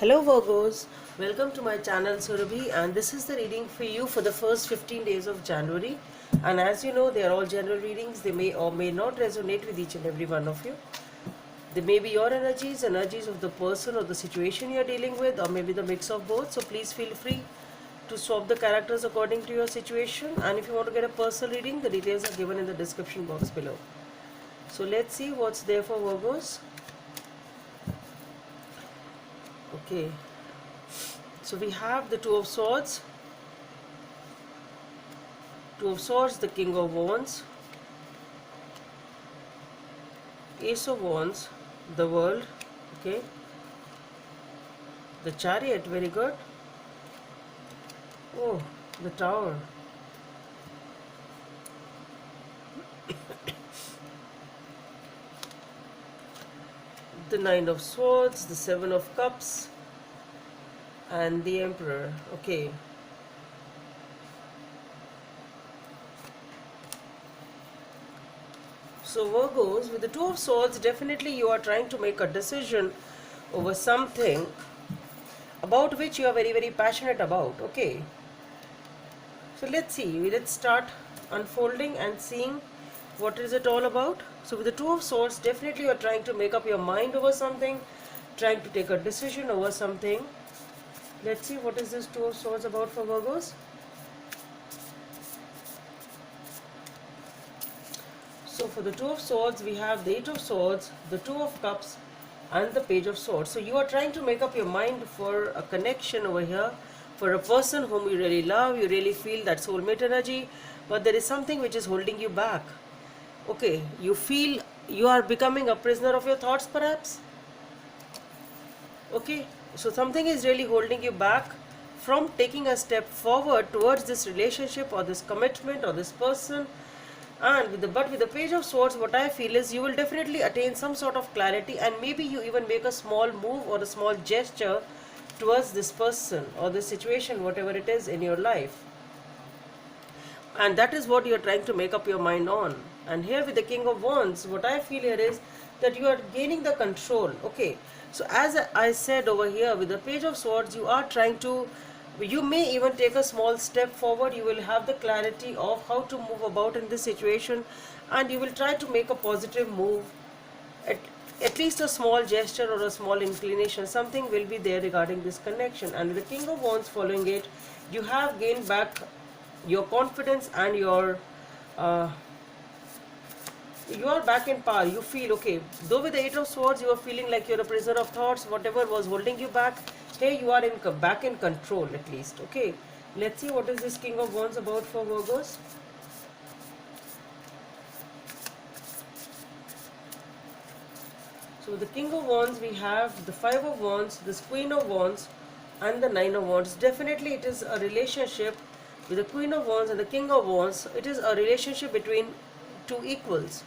Hello Virgos, welcome to my channel Surabhi, and this is the reading for you for the first 15 days of January. And as you know, they are all general readings. They may or may not resonate with each and every one of you. They may be your energies of the person or the situation you are dealing with, or maybe the mix of both. So please feel free to swap the characters according to your situation. And if you want to get a personal reading, the details are given in the description box below. So let's see what's there for Virgos. Okay, so we have the Two of Swords, the King of Wands, Ace of Wands, the World, okay, the Chariot, very good. Oh, the Tower. The Nine of Swords, the Seven of Cups, and the Emperor. Okay. So Virgos, with the Two of Swords, definitely you are trying to make a decision over something about which you are very, very passionate about. Okay. So let's see. Let's start unfolding and seeing what is it all about. So with the Two of Swords, definitely you are trying to make up your mind over something, trying to take a decision over something. Let's see what is this Two of Swords about for Virgos. So for the Two of Swords, we have the Eight of Swords, the Two of Cups, and the Page of Swords. So you are trying to make up your mind for a connection over here, for a person whom you really love, you really feel that soulmate energy, but there is something which is holding you back. Okay, you feel you are becoming a prisoner of your thoughts perhaps. Okay, so something is really holding you back from taking a step forward towards this relationship or this commitment or this person. And with the Page of Swords, what I feel is you will definitely attain some sort of clarity, and maybe you even make a small move or a small gesture towards this person or this situation, whatever it is in your life. And that is what you are trying to make up your mind on. And here with the King of Wands, what I feel here is that you are gaining the control. Okay, so as I said over here with the Page of Swords, you are trying to, you may even take a small step forward. You will have the clarity of how to move about in this situation, and you will try to make a positive move, at least a small gesture or a small inclination. Something will be there regarding this connection. And with the King of Wands following it, you have gained back your confidence and your you are back in power. You feel okay. Though with the Eight of Swords you are feeling like you're a prisoner of thoughts, whatever was holding you back, here you are back in control at least. Okay, let's see what is this King of Wands about for Virgos. So with the King of Wands, we have the Five of Wands, the Queen of Wands, and the Nine of Wands. Definitely it is a relationship with the Queen of Wands and the King of Wands. It is a relationship between two equals.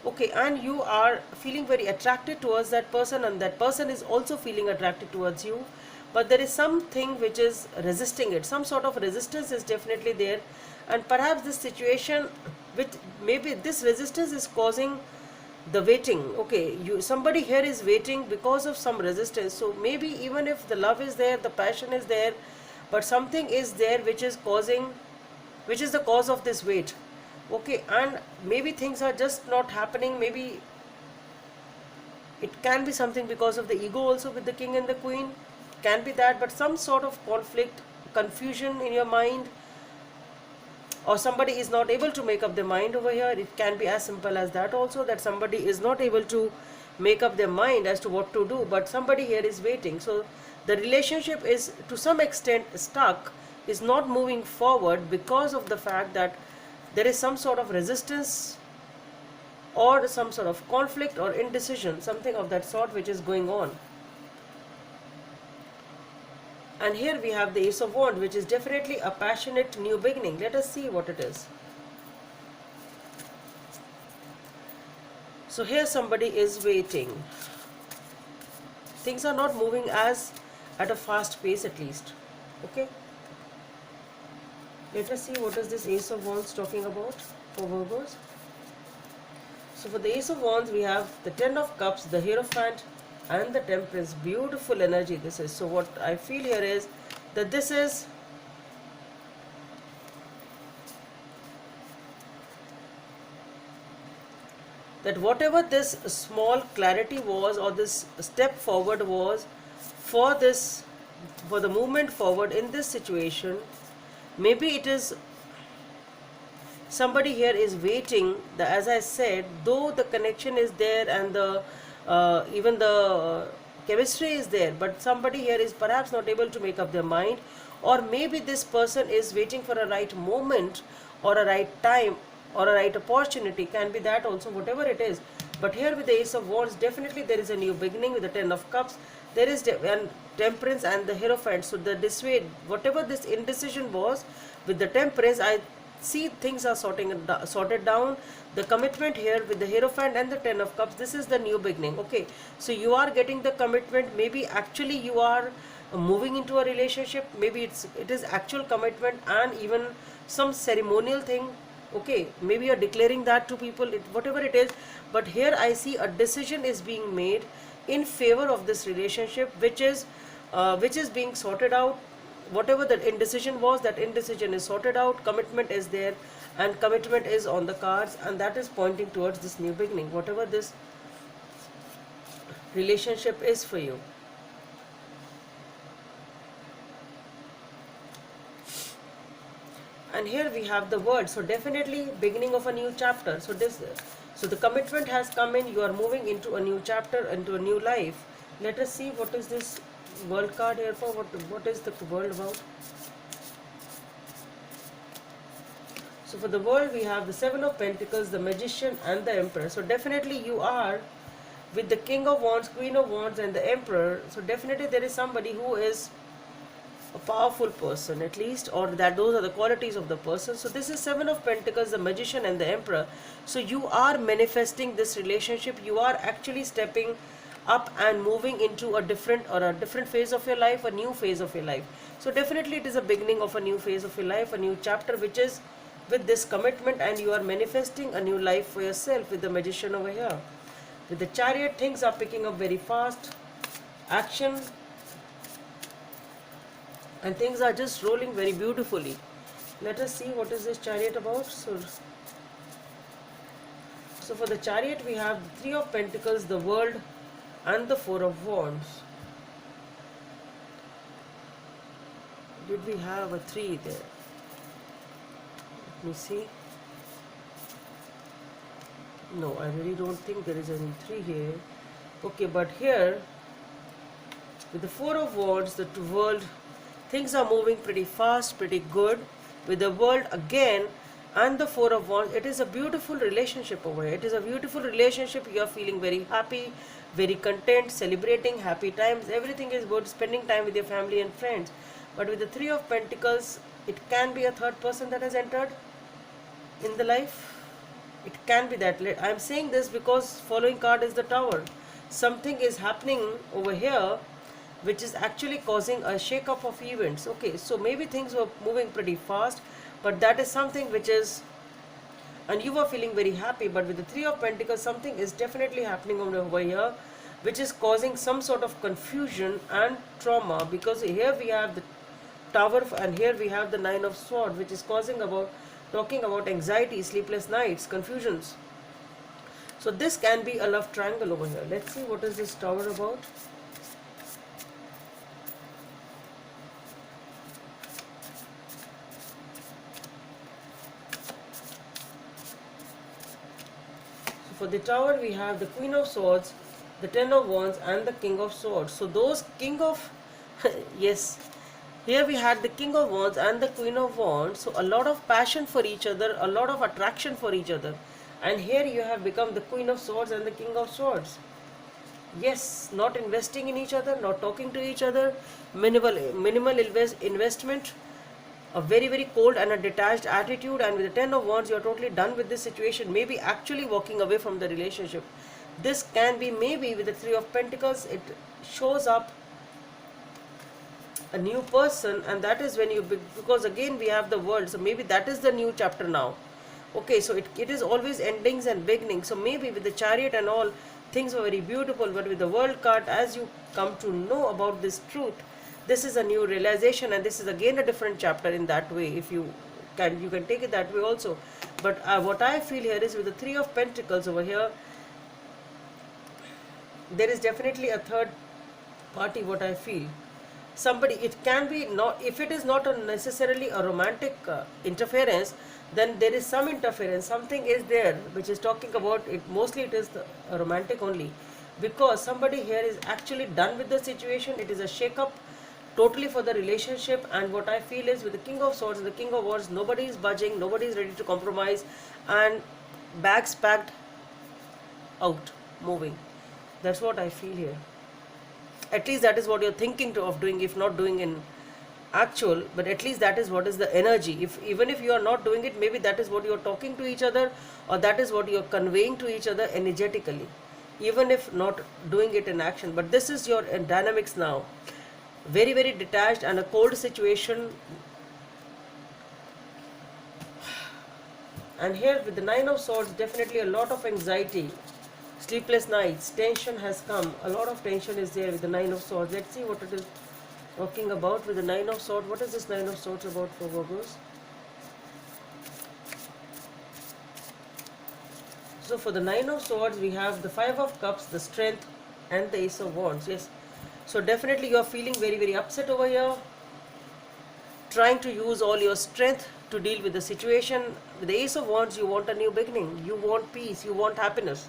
Okay, and you are feeling very attracted towards that person, and that person is also feeling attracted towards you, but there is something which is resisting it. Some sort of resistance is definitely there, and perhaps this situation with maybe this resistance is causing the waiting. Okay, somebody here is waiting because of some resistance. So maybe even if the love is there, the passion is there, but something is there which is the cause of this wait. Okay, and maybe things are just not happening. Maybe it can be something because of the ego also with the King and the Queen, can be that, but some sort of conflict, confusion in your mind, or somebody is not able to make up their mind over here. It can be as simple as that also, that somebody is not able to make up their mind as to what to do, but somebody here is waiting. So the relationship is to some extent stuck, is not moving forward because of the fact that there is some sort of resistance or some sort of conflict or indecision, something of that sort which is going on. And here we have the Ace of Wands, which is definitely a passionate new beginning. Let us see what it is. So here somebody is waiting. Things are not moving as at a fast pace at least. Okay. Let us see what is this Ace of Wands talking about for Virgos. So for the Ace of Wands, we have the Ten of Cups, the Hierophant, and the Temperance. Beautiful energy this is. So what I feel here is that this is that whatever this small clarity was, or this step forward was, for this, for the movement forward in this situation, maybe it is somebody here is waiting. As I said, though the connection is there and the even the chemistry is there, but somebody here is perhaps not able to make up their mind, or maybe this person is waiting for a right moment or a right time or a right opportunity. Can be that also, whatever it is. But here with the Ace of Wands, definitely there is a new beginning. With the Ten of Cups, there is and Temperance and the Hierophant. So the dissuade, whatever this indecision was, with the Temperance, I see things are sorted down. The commitment here with the Hierophant and the Ten of Cups, this is the new beginning. Okay, so you are getting the commitment. Maybe actually you are moving into a relationship. Maybe it is actual commitment and even some ceremonial thing. Okay, maybe you're declaring that to people, whatever it is. But here I see a decision is being made in favor of this relationship, which is being sorted out. Whatever the indecision was, that indecision is sorted out. Commitment is there, and commitment is on the cards, and that is pointing towards this new beginning, whatever this relationship is for you. And here we have the word. So definitely beginning of a new chapter. So the commitment has come in. You are moving into a new chapter, into a new life. Let us see what is this world card here for. What is the world about? So for the world, we have the Seven of Pentacles, the Magician and the Emperor. So definitely you are with the King of Wands, Queen of Wands and the Emperor. So definitely there is somebody who is a powerful person, at least, or that those are the qualities of the person. So this is Seven of Pentacles, the Magician and the Emperor. So you are manifesting this relationship. You are actually stepping up and moving into a different phase of your life, a new phase of your life. So definitely it is a beginning of a new phase of your life, a new chapter, which is with this commitment, and you are manifesting a new life for yourself with the Magician over here. With the Chariot, things are picking up very fast. Action, and things are just rolling very beautifully. Let us see what is this Chariot about. So for the Chariot, we have the Three of Pentacles, the World and the Four of Wands. Did we have a 3 there? Let me see. No, I really don't think there is any 3 here. Okay, but here with the Four of Wands, the World, things are moving pretty fast, pretty good. With the World again and the Four of Wands, it is a beautiful relationship over here. It is a beautiful relationship. You are feeling very happy, very content, celebrating happy times. Everything is good, spending time with your family and friends. But with the Three of Pentacles, it can be a third person that has entered in the life. It can be that. I am saying this because following card is the Tower. Something is happening over here which is actually causing a shake-up of events. Okay, so maybe things were moving pretty fast, but that is something which is, and you were feeling very happy. But with the Three of Pentacles, something is definitely happening over here, which is causing some sort of confusion and trauma, because here we have the Tower and here we have the Nine of Swords, which is talking about anxiety, sleepless nights, confusions. So this can be a love triangle over here. Let's see what is this Tower about. For the Tower, we have the Queen of Swords, the Ten of Wands and the King of Swords. So those King of yes, here we had the King of Wands and the Queen of Wands. So a lot of passion for each other, a lot of attraction for each other. And here you have become the Queen of Swords and the King of Swords. Yes, not investing in each other, not talking to each other, minimal investment, a very, very cold and a detached attitude. And with the Ten of Wands, you are totally done with this situation, maybe actually walking away from the relationship. This can be maybe with the Three of Pentacles, it shows up a new person, and that is when you, because again we have the World, so maybe that is the new chapter now. Okay, so it is always endings and beginnings. So maybe with the Chariot and all, things were very beautiful, but with the world card, as you come to know about this truth, this is a new realization, and this is again a different chapter in that way. If you can take it that way also. But what I feel here is with the Three of Pentacles over here, there is definitely a third party. What I feel, somebody, it can be not, if it is not necessarily a romantic interference, then there is some interference, something is there which is talking about it. Mostly it is a romantic only, because somebody here is actually done with the situation. It is a shake up totally for the relationship. And what I feel is with the King of Swords and the King of Wands, nobody is budging, nobody is ready to compromise, and bags packed, out, moving. That's what I feel here. At least that is what you're thinking of doing, if not doing in actual, but at least that is what is the energy. If even if you are not doing it, maybe that is what you're talking to each other, or that is what you're conveying to each other energetically, even if not doing it in action. But this is your dynamics now, very very detached and a cold situation. And here with the Nine of Swords, definitely a lot of anxiety, sleepless nights, tension has come, a lot of tension is there with the Nine of Swords. Let's see what it is talking about with the Nine of Swords. What is this Nine of Swords about for Virgos? So for the Nine of Swords, we have the Five of Cups, the Strength, and the Ace of Wands. Yes, so definitely you are feeling very very upset over here, trying to use all your strength to deal with the situation. With the Ace of Wands, you want a new beginning, you want peace, you want happiness.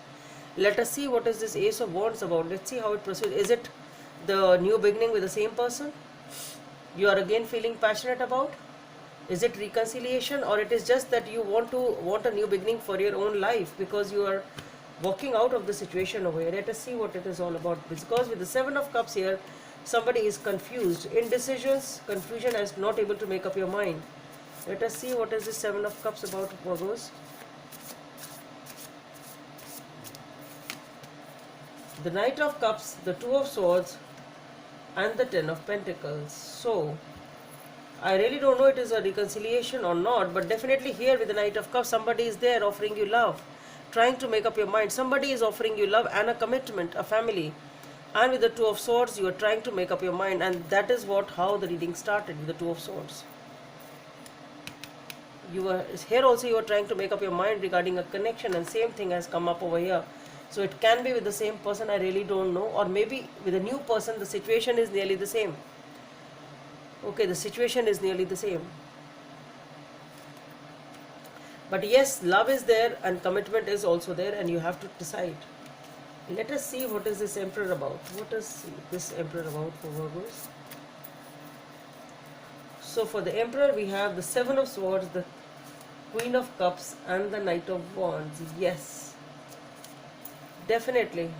Let us see what is this Ace of Wands about. Let's see how it proceeds. Is it the new beginning with the same person you are again feeling passionate about? Is it reconciliation, or it is just that you want a new beginning for your own life because you are walking out of the situation over here? Let us see what it is all about. Because with the Seven of Cups here, somebody is confused, indecisions, confusion, and not able to make up your mind. Let us see what is the Seven of Cups about, Virgos. The Knight of Cups, the Two of Swords, and the Ten of Pentacles. So I really don't know it is a reconciliation or not, but definitely here with the Knight of Cups, somebody is there offering you love, trying to make up your mind. Somebody is offering you love and a commitment, a family. And with the Two of Swords, you are trying to make up your mind, and that is how the reading started with the Two of Swords. You are here also, you are trying to make up your mind regarding a connection, and same thing has come up over here. So it can be with the same person, I really don't know, or maybe with a new person, the situation is nearly the same. Okay, the situation is nearly the same. But yes, love is there and commitment is also there, and you have to decide. Let us see what is this Emperor about. What is this Emperor about for Virgos? So for the Emperor, we have the Seven of Swords, the Queen of Cups, and the Knight of Wands. Yes, definitely.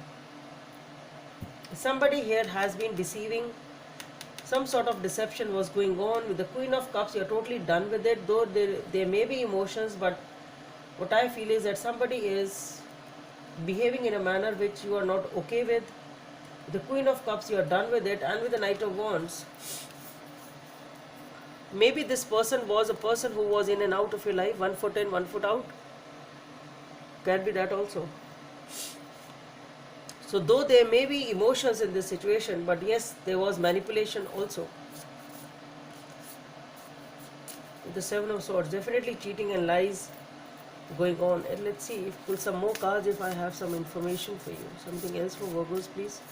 Somebody here has been deceiving. Some sort of deception was going on. With the Queen of Cups, you're totally done with it. Though there may be emotions, but what I feel is that somebody is behaving in a manner which you are not okay with. The Queen of Cups, you are done with it. And with the Knight of Wands, maybe this person was a person who was in and out of your life, 1 foot in, 1 foot out. Can be that also. So though there may be emotions in this situation, but yes, there was manipulation also. With the Seven of Swords, definitely cheating and lies going on. And let's see, pull some more cards if I have some information for you. Something else for Virgos, please.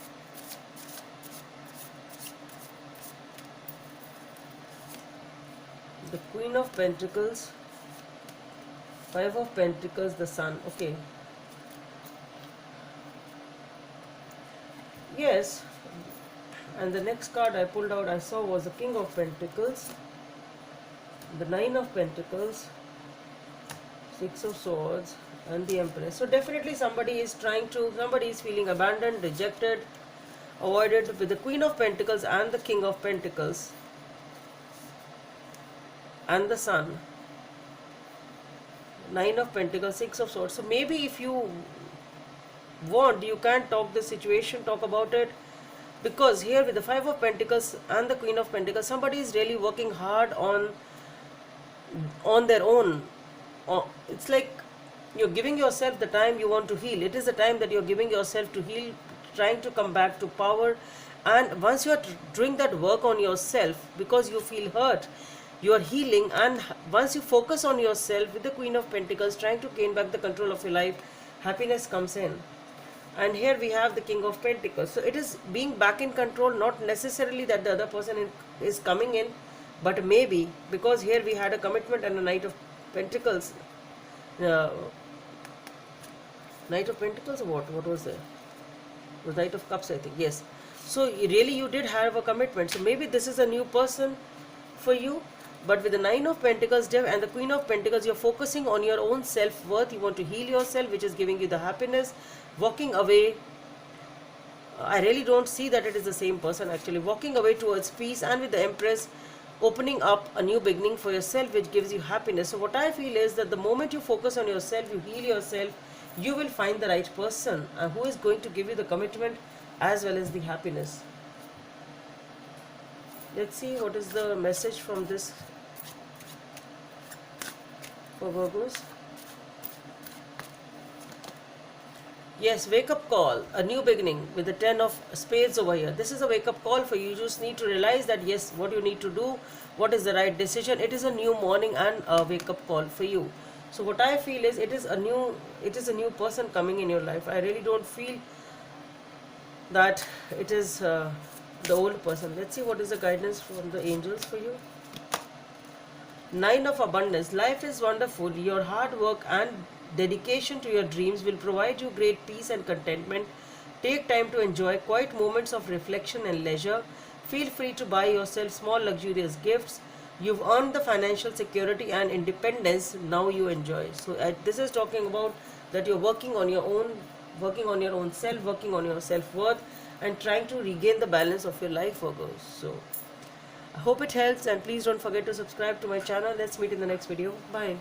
The Queen of Pentacles, Five of Pentacles, the Sun. Okay. Yes, and the next card I pulled out, I saw, was the King of Pentacles, the Nine of Pentacles, Six of Swords, and the Empress. So definitely somebody is feeling abandoned, rejected, avoided. With the Queen of Pentacles and the King of Pentacles and the Sun, Nine of Pentacles, Six of Swords. So maybe if you want, you can talk the situation, talk about it, because here with the Five of Pentacles and the Queen of Pentacles, somebody is really working hard on their own. It's like You're giving yourself the time you want to heal. It is the time that you're giving yourself to heal, trying to come back to power. And once you are doing that work on yourself, because you feel hurt, you are healing. And once you focus on yourself with the Queen of Pentacles, trying to gain back the control of your life, happiness comes in. And here we have the King of Pentacles. So it is being back in control, not necessarily that the other person is coming in, but maybe because here we had a commitment and a Knight of Pentacles. uh, Knight of Pentacles or what? What was there? The Knight of Cups, I think. Yes. So really you did have a commitment. So maybe this is a new person for you. But with the Nine of Pentacles and the Queen of Pentacles, you're focusing on your own self-worth. You want to heal yourself, which is giving you the happiness. Walking away. I really don't see that it is the same person actually. Walking away towards peace, and with the Empress, opening up a new beginning for yourself, which gives you happiness. So what I feel is that the moment you focus on yourself, you heal yourself, you will find the right person who is going to give you the commitment as well as the happiness. Let's see what is the message from this for Virgos. Yes, wake up call, a new beginning with the 10 of spades over here. This is a wake up call for you. You just need to realize that yes, what you need to do, what is the right decision. It is a new morning and a wake up call for you. So what I feel is it is a new person coming in your life. I really don't feel that it is the old person. Let's see what is the guidance from the angels for you. Nine of Abundance. Life is wonderful. Your hard work and dedication to your dreams will provide you great peace and contentment. Take time to enjoy quiet moments of reflection and leisure. Feel free to buy yourself small luxurious gifts. You've earned the financial security and independence now you enjoy. So this is talking about that you're working on your own self, working on your self-worth, and trying to regain the balance of your life, Virgos. So I hope it helps, and please don't forget to subscribe to my channel. Let's meet in the next video. Bye.